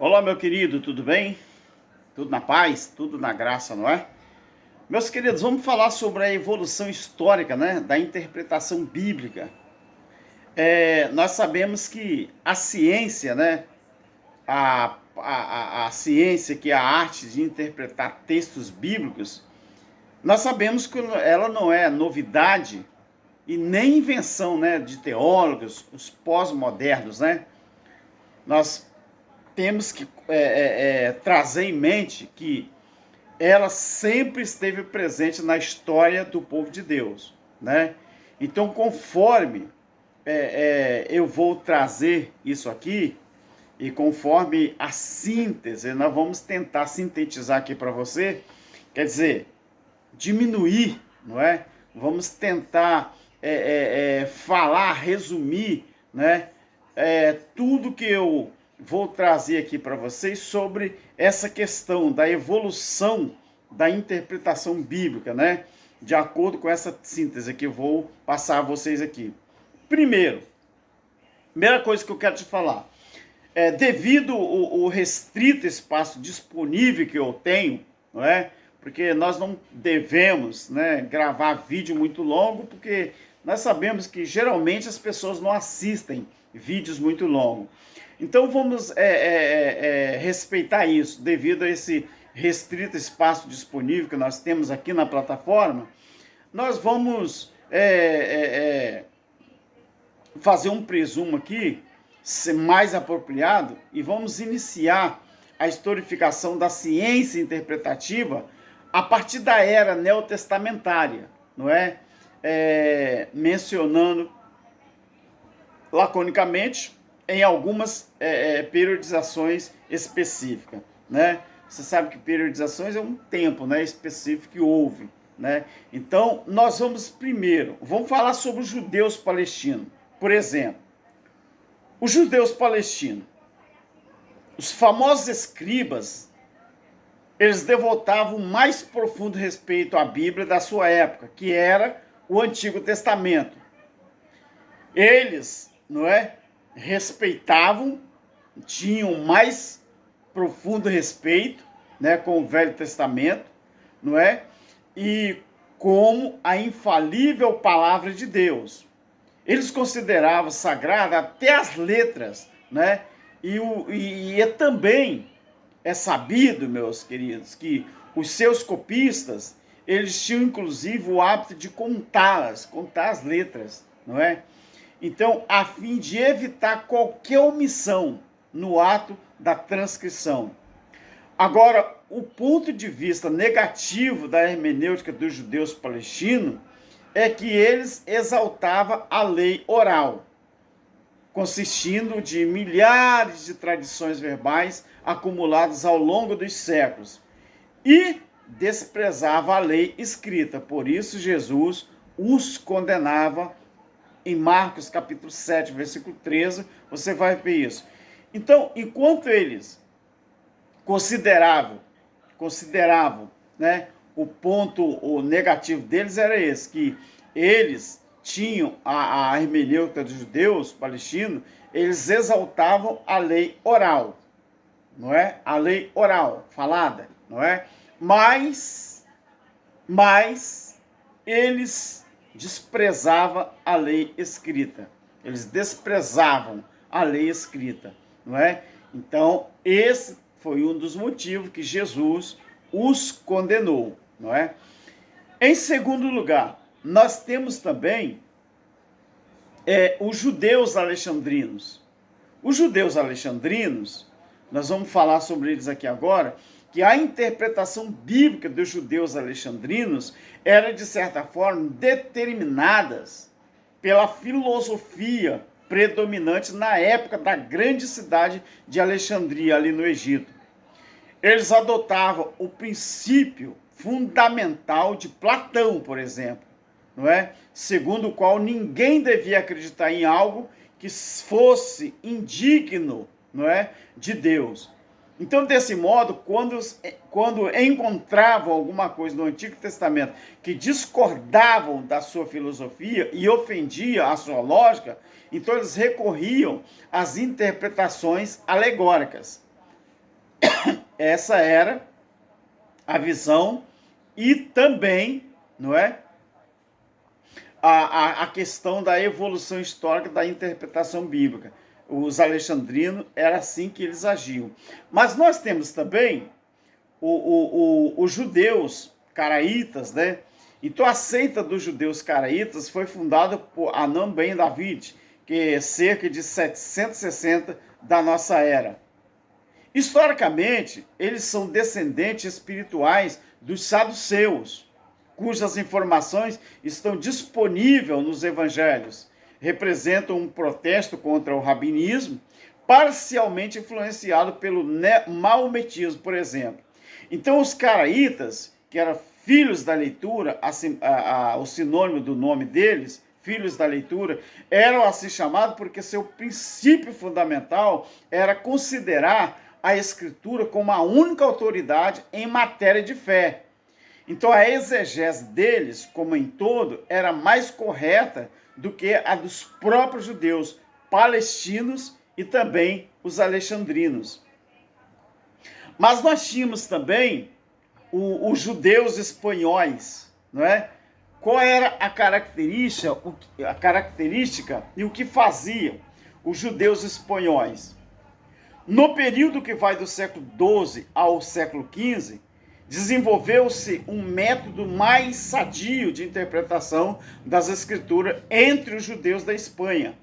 Olá, meu querido, tudo bem? Tudo na paz? Tudo na graça, não é? Meus queridos, vamos falar sobre a evolução histórica, né, da interpretação bíblica. Nós sabemos que a ciência, né, a ciência, que é a arte de interpretar textos bíblicos, nós sabemos que ela não é novidade e nem invenção, né, de teólogos, os pós-modernos, né? Nós temos que trazer em mente que ela sempre esteve presente na história do povo de Deus, né? Então, conforme eu vou trazer isso aqui, e conforme a síntese, nós vamos tentar sintetizar aqui para você, quer dizer, diminuir, não é? Vamos tentar falar, resumir, né? Tudo que eu vou trazer aqui para vocês sobre essa questão da evolução da interpretação bíblica, né? De acordo com essa síntese que eu vou passar a vocês aqui. Primeira coisa que eu quero te falar, devido ao restrito espaço disponível que eu tenho, não é? Porque nós não devemos, né, gravar vídeo muito longo, porque nós sabemos que geralmente as pessoas não assistem vídeos muito longos. Então vamos respeitar isso, devido a esse restrito espaço disponível que nós temos aqui na plataforma. Nós vamos fazer um presumo aqui mais apropriado e vamos iniciar a historificação da ciência interpretativa a partir da era neotestamentária, não é? Mencionando laconicamente em algumas periodizações específicas, né? Você sabe que periodizações é um tempo, né, específico que houve, né? Então, nós vamos falar sobre os judeus palestinos, por exemplo. Os judeus palestinos, os famosos escribas, eles devotavam o mais profundo respeito à Bíblia da sua época, que era o Antigo Testamento. Eles, não é, respeitavam, tinham mais profundo respeito, né, com o Velho Testamento, não é? E como a infalível palavra de Deus. Eles consideravam sagrada até as letras, né? E também é sabido, meus queridos, que os seus copistas, eles tinham inclusive o hábito de contar as letras, não é? Então, a fim de evitar qualquer omissão no ato da transcrição. Agora, o ponto de vista negativo da hermenêutica dos judeus palestinos é que eles exaltavam a lei oral, consistindo de milhares de tradições verbais acumuladas ao longo dos séculos, e desprezava a lei escrita. Por isso, Jesus os condenava. Em Marcos capítulo 7, versículo 13, você vai ver isso. Então, enquanto eles consideravam, né, o negativo deles era esse, que eles tinham a hermenêutica dos judeus palestinos, eles exaltavam a lei oral, não é? A lei oral, falada, não é? Mas eles desprezavam a lei escrita. Eles desprezavam a lei escrita, não é? Então, esse foi um dos motivos que Jesus os condenou, não é? Em segundo lugar, nós temos também os judeus alexandrinos. Os judeus alexandrinos, nós vamos falar sobre eles aqui agora, que a interpretação bíblica dos judeus alexandrinos era, de certa forma, determinadas pela filosofia predominante na época da grande cidade de Alexandria, ali no Egito. Eles adotavam o princípio fundamental de Platão, por exemplo, não é? Segundo o qual ninguém devia acreditar em algo que fosse indigno, não é, de Deus. Então, desse modo, quando encontravam alguma coisa no Antigo Testamento que discordavam da sua filosofia e ofendia a sua lógica, então eles recorriam às interpretações alegóricas. Essa era a visão e também, não é, a questão da evolução histórica da interpretação bíblica. Os alexandrinos, era assim que eles agiam. Mas nós temos também os judeus caraítas, né? Então a seita dos judeus caraítas foi fundada por Anão ben David, que é cerca de 760 da nossa era. Historicamente, eles são descendentes espirituais dos saduceus, cujas informações estão disponíveis nos evangelhos. Representam um protesto contra o rabinismo, parcialmente influenciado pelo maometismo, por exemplo. Então, os caraítas, que eram filhos da leitura, assim, o sinônimo do nome deles, filhos da leitura, eram assim chamados porque seu princípio fundamental era considerar a Escritura como a única autoridade em matéria de fé. Então a exegese deles, como em todo, era mais correta do que a dos próprios judeus palestinos e também os alexandrinos. Mas nós tínhamos também os judeus espanhóis, não é? Qual era a característica e o que faziam os judeus espanhóis? No período que vai do século XII ao século XV, desenvolveu-se um método mais sadio de interpretação das escrituras entre os judeus da Espanha.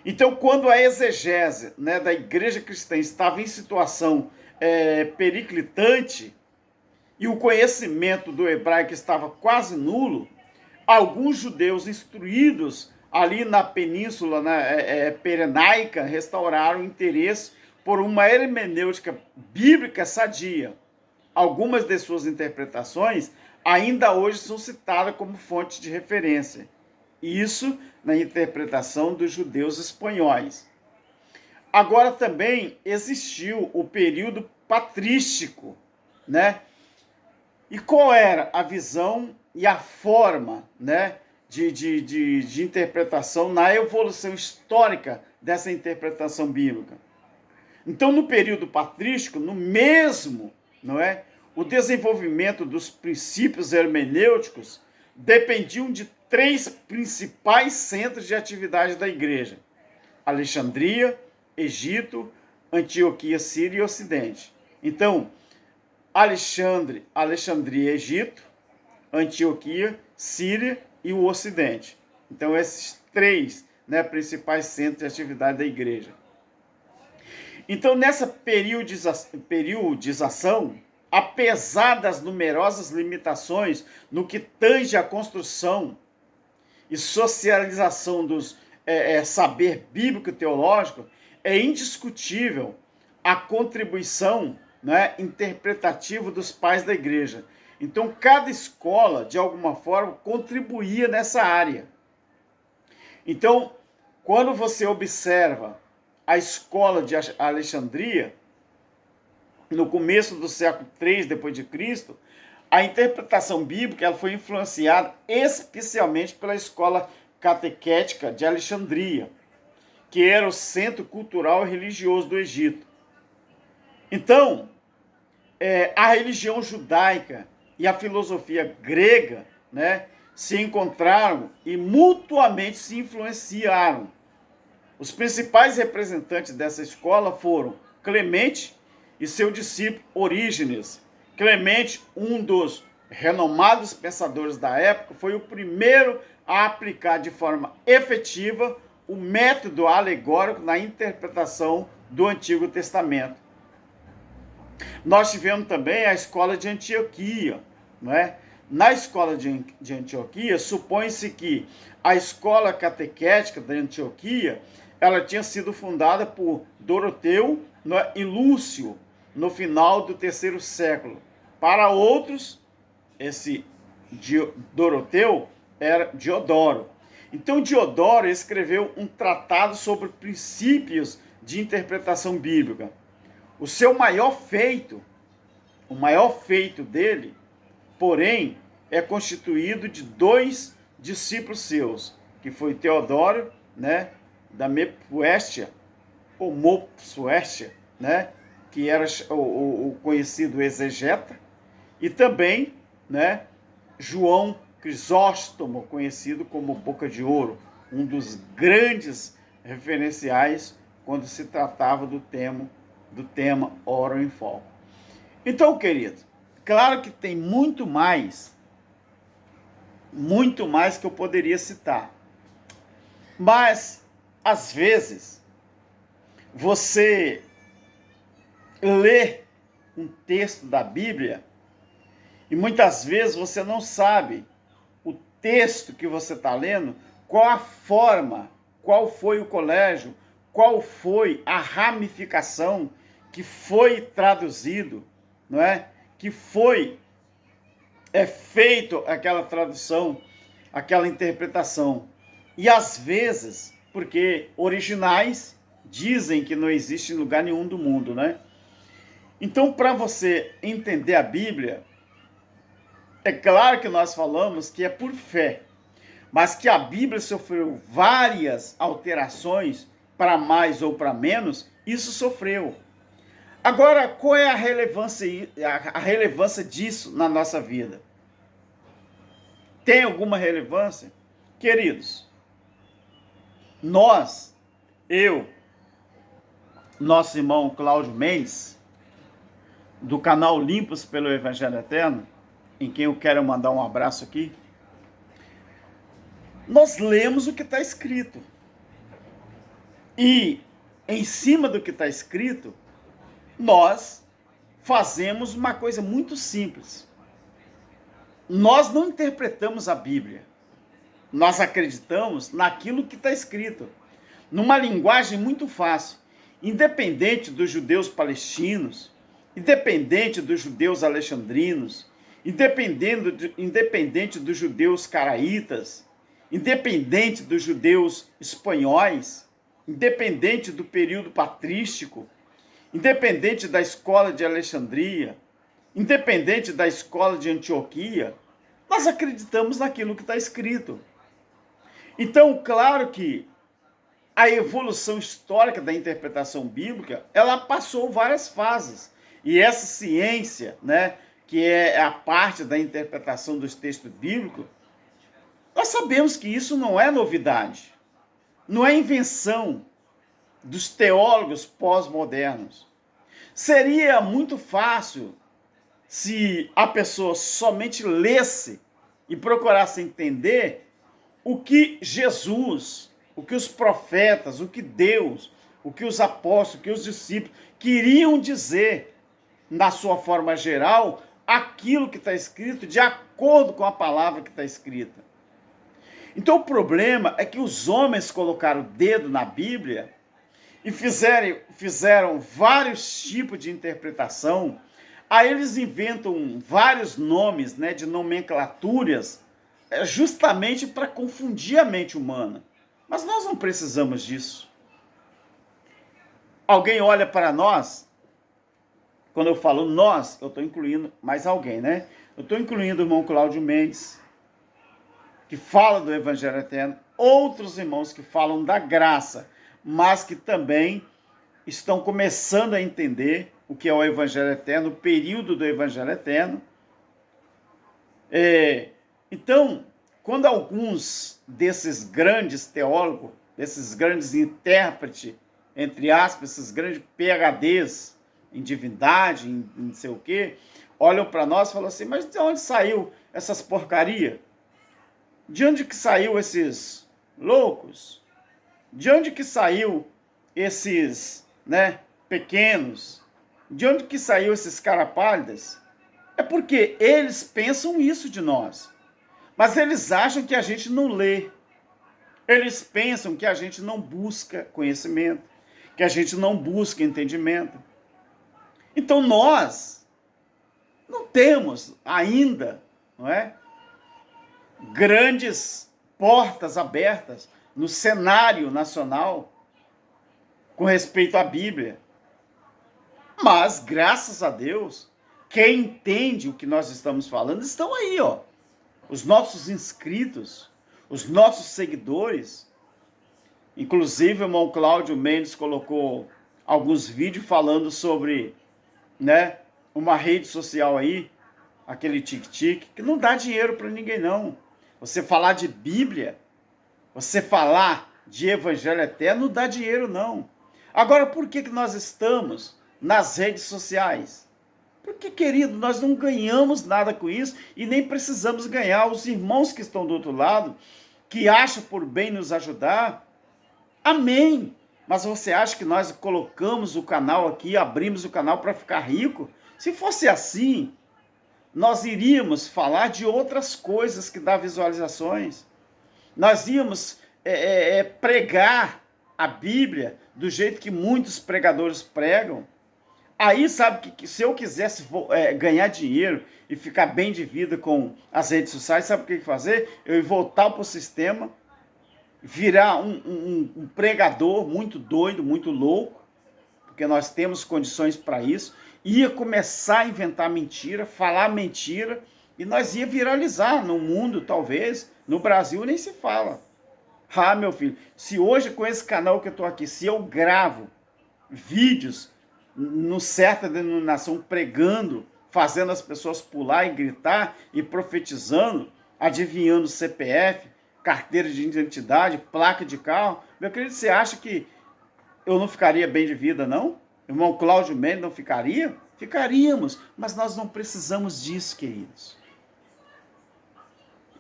Então, quando a exegese, né, da igreja cristã estava em situação periclitante e o conhecimento do hebraico estava quase nulo, alguns judeus instruídos ali na península Pirenaica restauraram o interesse por uma hermenêutica bíblica sadia. Algumas de suas interpretações ainda hoje são citadas como fonte de referência. Isso na interpretação dos judeus espanhóis. Agora também existiu o período patrístico, né? E qual era a visão e a forma, né, de interpretação na evolução histórica dessa interpretação bíblica? Então, no período patrístico, no mesmo, não é, o desenvolvimento dos princípios hermenêuticos dependiam de três principais centros de atividade da igreja: Alexandria, Egito, Antioquia, Síria e Ocidente. Então, Alexandria, Egito, Antioquia, Síria e o Ocidente. Então, esses três, né, principais centros de atividade da igreja. Então, nessa periodização, apesar das numerosas limitações no que tange à construção e socialização dos saber bíblico e teológico, é indiscutível a contribuição, né, interpretativa dos pais da igreja. Então, cada escola, de alguma forma, contribuía nessa área. Então, quando você observa a escola de Alexandria, no começo do século III depois de Cristo, a interpretação bíblica ela foi influenciada especialmente pela escola catequética de Alexandria, que era o centro cultural e religioso do Egito. Então, a religião judaica e a filosofia grega, né, se encontraram e mutuamente se influenciaram. Os principais representantes dessa escola foram Clemente e seu discípulo Orígenes. Clemente, um dos renomados pensadores da época, foi o primeiro a aplicar de forma efetiva o método alegórico na interpretação do Antigo Testamento. Nós tivemos também a escola de Antioquia, não é? Na escola de Antioquia, supõe-se que a escola catequética de Antioquia ela tinha sido fundada por Doroteu e Lúcio no final do terceiro século. Para outros, esse Doroteu era Diodoro. Então, Diodoro escreveu um tratado sobre princípios de interpretação bíblica. O seu maior feito, o maior feito dele, porém, é constituído de dois discípulos seus, que foi Teodoro, né, da Mopsuestia, ou Mopsuestia, né, que era o conhecido exegeta, e também, né, João Crisóstomo, conhecido como Boca de Ouro, um dos grandes referenciais quando se tratava do tema Oro em Foco. Então, querido, claro que tem muito mais que eu poderia citar. Mas, às vezes, você lê um texto da Bíblia e muitas vezes você não sabe o texto que você está lendo, qual a forma, qual foi o colégio, qual foi a ramificação que foi traduzido, não é? Que foi feito aquela tradução, aquela interpretação. E às vezes, porque originais dizem que não existe em lugar nenhum do mundo, né? Então, para você entender a Bíblia, é claro que nós falamos que é por fé, mas que a Bíblia sofreu várias alterações, para mais ou para menos, isso sofreu. Agora, qual é a relevância disso na nossa vida? Tem alguma relevância? Queridos, nosso irmão Cláudio Mendes, do canal Limpos pelo Evangelho Eterno, em quem eu quero mandar um abraço aqui, nós lemos o que está escrito. E, em cima do que está escrito, nós fazemos uma coisa muito simples. Nós não interpretamos a Bíblia. Nós acreditamos naquilo que está escrito, numa linguagem muito fácil, independente dos judeus palestinos, independente dos judeus alexandrinos, independente dos judeus caraítas, independente dos judeus espanhóis, independente do período patrístico, independente da escola de Alexandria, independente da escola de Antioquia, nós acreditamos naquilo que está escrito. Então, claro que a evolução histórica da interpretação bíblica, ela passou várias fases. E essa ciência, né, que é a parte da interpretação dos textos bíblicos, nós sabemos que isso não é novidade. Não é invenção dos teólogos pós-modernos. Seria muito fácil se a pessoa somente lesse e procurasse entender o que Jesus, o que os profetas, o que Deus, o que os apóstolos, o que os discípulos queriam dizer na sua forma geral, aquilo que está escrito de acordo com a palavra que está escrita. Então o problema é que os homens colocaram o dedo na Bíblia e fizeram vários tipos de interpretação. Aí eles inventam vários nomes, né, de nomenclaturas, justamente para confundir a mente humana. Mas nós não precisamos disso. Alguém olha para nós, quando eu falo nós, eu estou incluindo mais alguém, né? Eu estou incluindo o irmão Cláudio Mendes, que fala do Evangelho Eterno, outros irmãos que falam da graça, mas que também estão começando a entender o que é o Evangelho Eterno, o período do Evangelho Eterno. Então, quando alguns desses grandes teólogos, desses grandes intérpretes, entre aspas, esses grandes PhDs em divindade, em não sei o quê, olham para nós e falam assim, mas de onde saiu essas porcarias? De onde que saiu esses loucos? De onde que saiu esses, né, pequenos? De onde que saiu esses caras pálidas? É porque eles pensam isso de nós. Mas eles acham que a gente não lê. Eles pensam que a gente não busca conhecimento, que a gente não busca entendimento. Então nós não temos ainda, não é, grandes portas abertas no cenário nacional com respeito à Bíblia. Mas, graças a Deus, quem entende o que nós estamos falando estão aí, ó. Os nossos inscritos, os nossos seguidores. Inclusive, o irmão Cláudio Mendes colocou alguns vídeos falando sobre, né, uma rede social aí, aquele tic-tic, que não dá dinheiro para ninguém não. Você falar de Bíblia, você falar de Evangelho eterno, não dá dinheiro não. Agora, por que nós estamos nas redes sociais? Porque, querido, nós não ganhamos nada com isso e nem precisamos ganhar. Os irmãos que estão do outro lado, que acham por bem nos ajudar, amém. Mas você acha que nós colocamos o canal aqui, abrimos o canal para ficar rico? Se fosse assim, nós iríamos falar de outras coisas que dão visualizações. Nós íamos pregar a Bíblia do jeito que muitos pregadores pregam. Aí, sabe, que se eu quisesse ganhar dinheiro e ficar bem de vida com as redes sociais, sabe o que fazer? Eu ia voltar para o sistema, virar um pregador muito doido, muito louco, porque nós temos condições para isso, ia começar a inventar mentira, falar mentira, e nós ia viralizar no mundo, talvez, no Brasil nem se fala. Ah, meu filho, se hoje com esse canal que eu estou aqui, se eu gravo vídeos no certa denominação pregando, fazendo as pessoas pular e gritar e profetizando, adivinhando CPF, carteira de identidade, placa de carro, meu querido, você acha que eu não ficaria bem de vida, não? Irmão Cláudio Mendes não ficaria? Ficaríamos, mas nós não precisamos disso, queridos.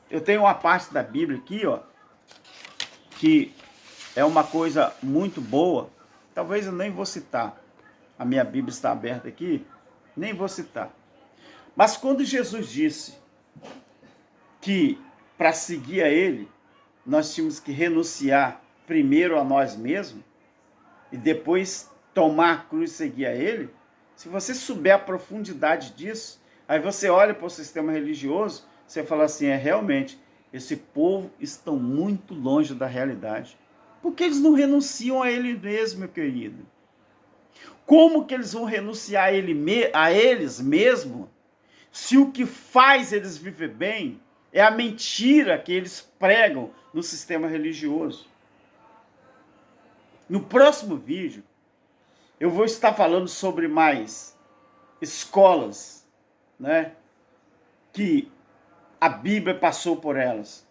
Eu tenho uma parte da Bíblia aqui, ó, que é uma coisa muito boa, talvez eu nem vou citar, a minha Bíblia está aberta aqui, nem vou citar. Mas quando Jesus disse que para seguir a Ele, nós tínhamos que renunciar primeiro a nós mesmos e depois tomar a cruz e seguir a Ele, se você souber a profundidade disso, aí você olha para o sistema religioso, você fala assim, realmente, esse povo está muito longe da realidade. Porque eles não renunciam a Ele mesmo, meu querido. Como que eles vão renunciar a eles mesmos se o que faz eles viver bem é a mentira que eles pregam no sistema religioso? No próximo vídeo, eu vou estar falando sobre mais escolas, né, que a Bíblia passou por elas.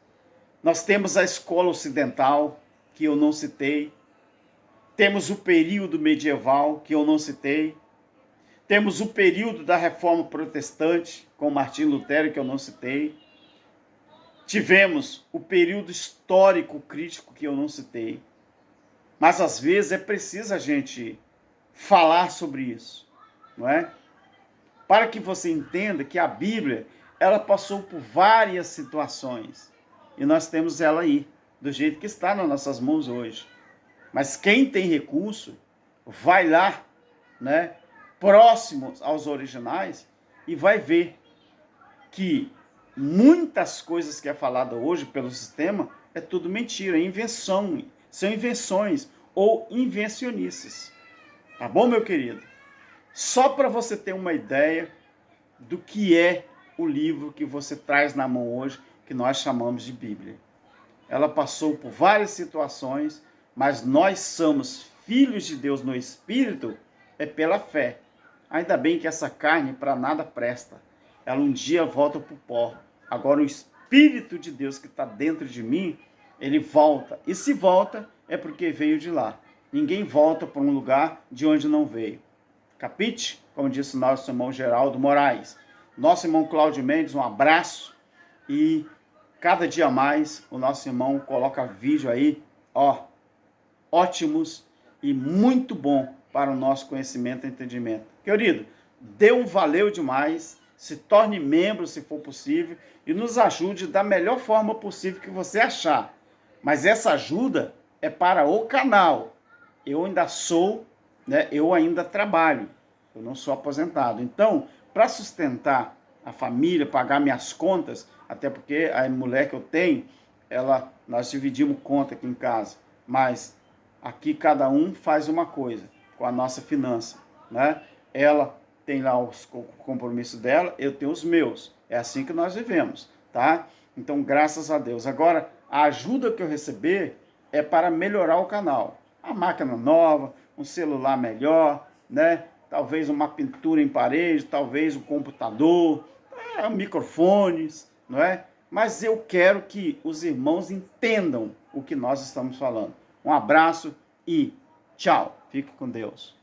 Nós temos a escola ocidental, que eu não citei. Temos o período medieval, que eu não citei. Temos o período da Reforma Protestante, com Martim Lutero, que eu não citei. Tivemos o período histórico crítico, que eu não citei. Mas, às vezes, é preciso a gente falar sobre isso, não é? Para que você entenda que a Bíblia, ela passou por várias situações. E nós temos ela aí, do jeito que está nas nossas mãos hoje. Mas quem tem recurso, vai lá, né, próximos aos originais, e vai ver que muitas coisas que é falada hoje pelo sistema é tudo mentira, é invenção, são invenções ou invencionices. Tá bom, meu querido? Só para você ter uma ideia do que é o livro que você traz na mão hoje, que nós chamamos de Bíblia. Ela passou por várias situações, mas nós somos filhos de Deus no Espírito, é pela fé. Ainda bem que essa carne para nada presta. Ela um dia volta para o pó. Agora o Espírito de Deus que está dentro de mim, ele volta. E se volta, é porque veio de lá. Ninguém volta para um lugar de onde não veio. Capite? Como disse o nosso irmão Geraldo Moraes. Nosso irmão Cláudio Mendes, um abraço. E cada dia mais o nosso irmão coloca vídeo aí, ó, ótimos e muito bom para o nosso conhecimento e entendimento. Querido, dê um valeu demais, se torne membro se for possível e nos ajude da melhor forma possível que você achar. Mas essa ajuda é para o canal. Eu ainda sou, né, eu ainda trabalho, eu não sou aposentado. Então, para sustentar a família, pagar minhas contas, até porque a mulher que eu tenho, nós dividimos conta aqui em casa, mas aqui cada um faz uma coisa com a nossa finança, né? Ela tem lá os compromissos dela, eu tenho os meus. É assim que nós vivemos, tá? Então, graças a Deus. Agora, a ajuda que eu receber é para melhorar o canal. A máquina nova, um celular melhor, né? Talvez uma pintura em parede, talvez um computador, microfones, não é? Mas eu quero que os irmãos entendam o que nós estamos falando. Um abraço e tchau. Fique com Deus.